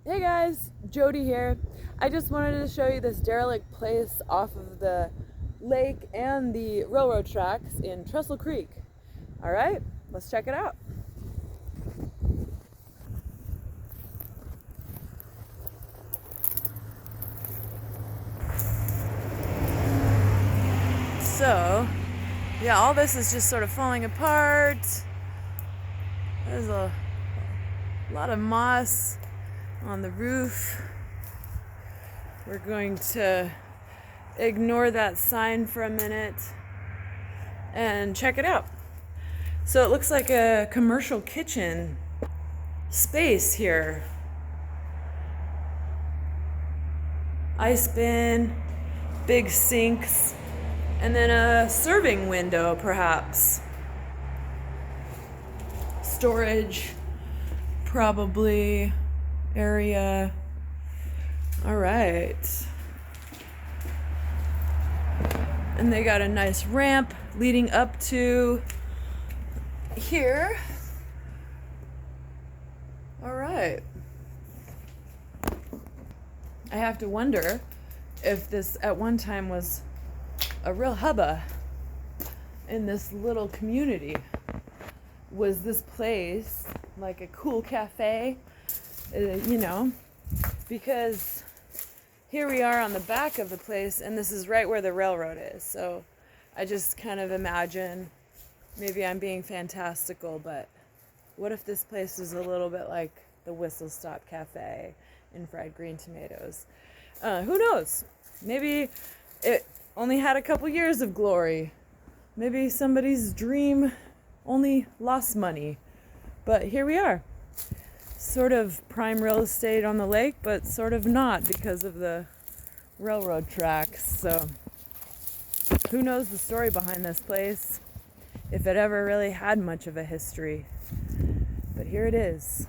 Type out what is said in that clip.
Hey guys, Jody here. I just wanted to show you this derelict place off of the lake and the railroad tracks in Trestle Creek. All right, let's check it out. So, yeah, all this is just sort of falling apart. There's a lot of moss on the roof. We're going to ignore that sign for a minute and check it out. So it looks like a commercial kitchen space here. Ice bin, big sinks, and then a serving window perhaps. Storage, probably, area. All right. And they got a nice ramp leading up to here. All right. I have to wonder if this at one time was a real hubba in this little community. Was this place like a cool cafe? Because here we are on the back of the place, and this is right where the railroad is. So I just kind of imagine, maybe I'm being fantastical, but what if this place is a little bit like the Whistle Stop Cafe in Fried Green Tomatoes? Who knows? Maybe it only had a couple years of glory. Maybe somebody's dream only lost money. But here we are. Sort of prime real estate on the lake, but sort of not because of the railroad tracks. So who knows the story behind this place, if it ever really had much of a history. But here it is.